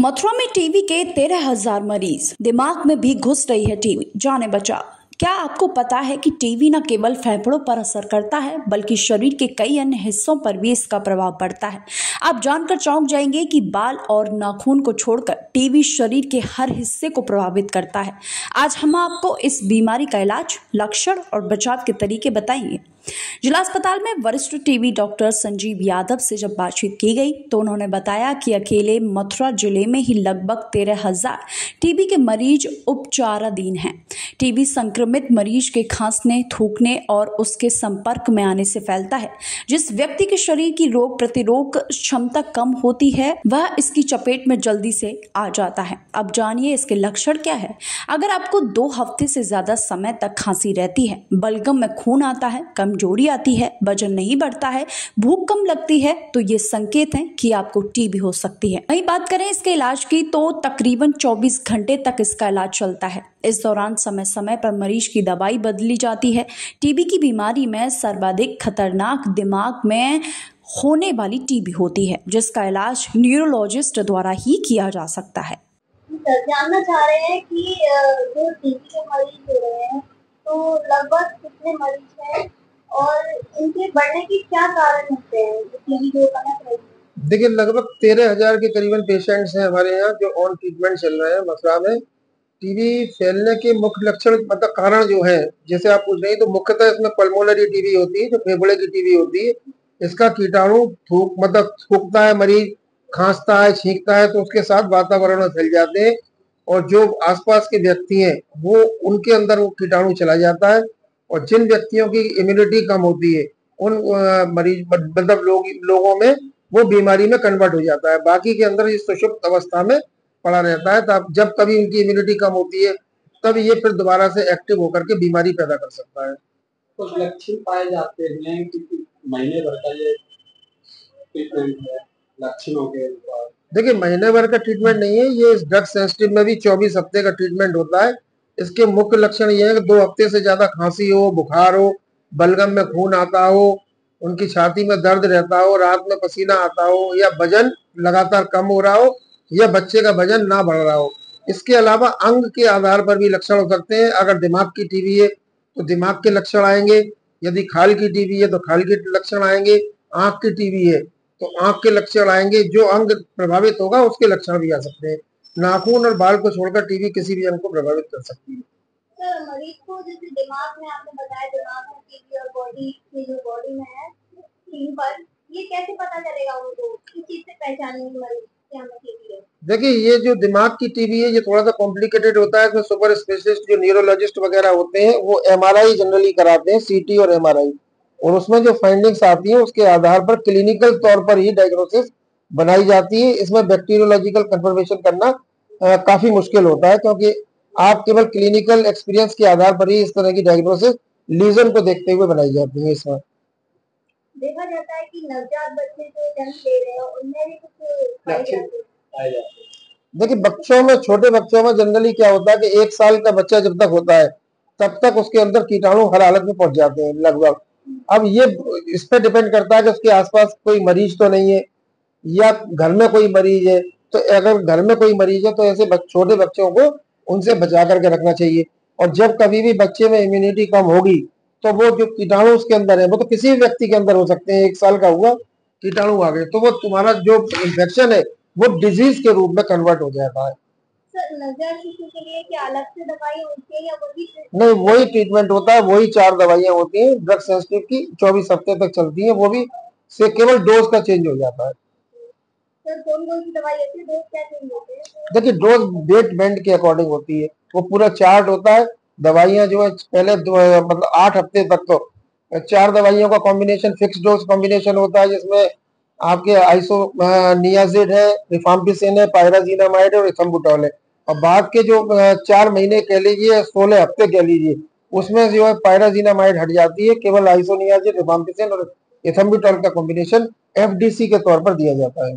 मथुरा में टीबी के 13,000 मरीज, दिमाग में भी घुस रही है टीबी, जाने बचा। क्या आपको पता है कि टीबी न केवल फेफड़ों पर असर करता है बल्कि शरीर के कई अन्य हिस्सों पर भी इसका प्रभाव पड़ता है। आप जानकर चौंक जाएंगे कि बाल और नाखून को छोड़कर टीबी शरीर के हर हिस्से को प्रभावित करता है। आज हम आपको इस बीमारी का इलाज, लक्षण और बचाव के तरीके बताएंगे। जिला अस्पताल में वरिष्ठ टीबी डॉक्टर संजीव यादव से जब बातचीत की गई तो उन्होंने बताया कि अकेले मथुरा जिले में ही लगभग 13,000 टीबी के मरीज उपचाराधीन हैं। टीबी संक्रमित मरीज के खांसने, थूकने और उसके संपर्क में आने से फैलता है। जिस व्यक्ति के शरीर की रोग प्रतिरोधक क्षमता कम होती है वह इसकी चपेट में जल्दी से आ जाता है। अब जानिए इसके लक्षण क्या है। अगर आपको 2 हफ्ते से ज्यादा समय तक खांसी रहती है, बलगम में खून आता है, कमजोरी आती है, वजन नहीं बढ़ता है, भूख कम लगती है, तो ये संकेत हैं कि आपको टीबी हो सकती है। वहीं बात करें इसके इलाज की तो तकरीबन 24 घंटे तक इसका इलाज चलता है। इस दौरान समय समय पर मरीज की दवाई बदली जाती है। टीबी की बीमारी में सर्वाधिक खतरनाक दिमाग में होने वाली टीबी होती है, जिसका इलाज न्यूरोलॉजिस्ट द्वारा ही किया जा सकता है। जानना चाह रहे हैं कि जो टीबी के मरीज हो रहे हैं तो लगभग कितने मरीज हैं और इनके बढ़ने के क्या कारण होते हैं टीबी जो कनक रही है? देखिए, लगभग 13,000 के करीबन पेशेंट्स हैं हमारे यहाँ जो ऑन ट्रीटमेंट चल रहे हैं मथुरा में। टीबी फैलने के मुख्य लक्षण मतलब कारण जो है, जैसे आप पूछ रहे हैं, तो मुख्यतः इसमें पल्मोनरी टीबी होती है, जो फेफड़े की टीबी होती है। इसका कीटाणु थूकता है, मरीज खांसता है, छींकता है, तो उसके साथ वातावरण में फैल जाते हैं और जो आसपास के व्यक्ति हैं वो उनके अंदर वो कीटाणु चला जाता है। और जिन व्यक्तियों की इम्यूनिटी कम होती है उन मरीज मतलब लोगों में वो बीमारी में कन्वर्ट हो जाता है, बाकी के अंदर इस सुषुप्त अवस्था में पड़ा रहता है। तब जब कभी उनकी इम्यूनिटी कम होती है तब ये फिर दोबारा से एक्टिव होकर के बीमारी पैदा कर सकता है। कुछ लक्षण पाए जाते हैं कि महीने भर का ये ट्रीटमेंट है, लक्षणों के बाद? देखिए, महीने भर का ट्रीटमेंट नहीं है, ये इस ड्रग सेंसिटिव में भी 24 हफ्ते का ट्रीटमेंट होता है। इसके मुख्य लक्षण ये है कि 2 हफ्ते से ज्यादा खांसी हो, बुखार हो, बलगम में खून आता हो, उनकी छाती में दर्द रहता हो, रात में पसीना आता हो, या वजन लगातार कम हो रहा हो, या बच्चे का वजन ना बढ़ रहा हो। इसके अलावा अंग के आधार पर भी लक्षण हो सकते हैं। अगर दिमाग की टीबी है तो दिमाग के लक्षण आएंगे, यदि खाल की टीबी है तो खाल के लक्षण आएंगे, आंख की टीबी है तो आंख के लक्षण आएंगे। जो अंग प्रभावित होगा उसके लक्षण भी आ सकते हैं। नाखून और बाल को छोड़कर टीबी किसी भी अंग को प्रभावित कर सकती है। सर, मरीज को जैसे दिमाग में आपने बताया दिमाग में टीबी और बॉडी की जो बॉडी में है स्किन पर, ये कैसे पता चलेगा उनको, किस चीज से पहचानेंगे मरीज कि हमें टीबी है? देखिए, ये जो दिमाग की टीबी है ये थोड़ा सा कॉम्प्लिकेटेड होता है। इसमें सुपर स्पेशलिस्ट जो न्यूरोलॉजिस्ट वगैरह होते हैं वो एमआरआई जनरली कराते हैं, सीटी और एमआरआई, और उसमें जो फाइंडिंग्स आती है उसके आधार पर क्लिनिकल तौर पर ही डायग्नोसिस बनाई जाती है। इसमें बैक्टीरियोलॉजिकल कंफर्मेशन करना काफी मुश्किल होता है, क्योंकि आप केवल क्लिनिकल एक्सपीरियंस के आधार पर ही इस तरह की डायग्नोसिस लीजन को देखते हुए बनाई जाती है। इसमें देखा जाता है कि नवजात बच्चे जो जन्म ले रहे हैं उनमें भी कुछ पाए जाते हैं। देखिए, बच्चों में, छोटे बच्चों में जनरली क्या होता है कि 1 साल का बच्चा जब तक होता है तब तक उसके अंदर कीटाणु हर हालत में पहुंच जाते हैं लगभग। अब ये इस पे डिपेंड करता है कि उसके आसपास कोई मरीज तो नहीं है या घर में कोई मरीज है। तो अगर घर में कोई मरीज है तो ऐसे छोटे बच्चों को उनसे बचा करके रखना चाहिए। और जब कभी भी बच्चे में इम्यूनिटी कम होगी तो वो जो कीटाणु उसके अंदर है वो तो किसी भी व्यक्ति के अंदर हो सकते हैं। 1 साल का हुआ, कीटाणु आ गए तो वो तुम्हारा जो इन्फेक्शन है वो डिजीज के रूप में कन्वर्ट हो जाता है। सर, नवजात शिशु के लिए क्या अलग से दवाई होती है या वही? नहीं, वही ट्रीटमेंट होता है, वही 4 दवाइयां होती हैं ड्रग सेंसिटिव की, 24 हफ्ते तक चलती हैं। वो भी से केवल डोज का चेंज हो जाता है। सर, कौन-कौन सी दवाई होती है, डोज क्या चेंज होते हैं? देखिए, डोज डेट बैंड के अकॉर्डिंग होती है, वो पूरा चार्ट होता है। दवाइयां जो है पहले मतलब 8 हफ्ते तक तो 4 दवाइयों का कॉम्बिनेशन, फिक्स डोज कॉम्बिनेशन होता है, जिसमें आपके आइसोनियाजिड है, रिफाम्पिसिन है, पायराजीनामाइड है और इथम्बुटॉल है। और बाद के जो 4 महीने कह लीजिए, 16 हफ्ते कह लीजिए, उसमें जो है पायराजीनामाइड हट जाती है, केवल आइसोनियाजिड, रिफाम्पिसिन और इथम्बुटॉल का कॉम्बिनेशन एफडीसी के तौर पर दिया जाता है।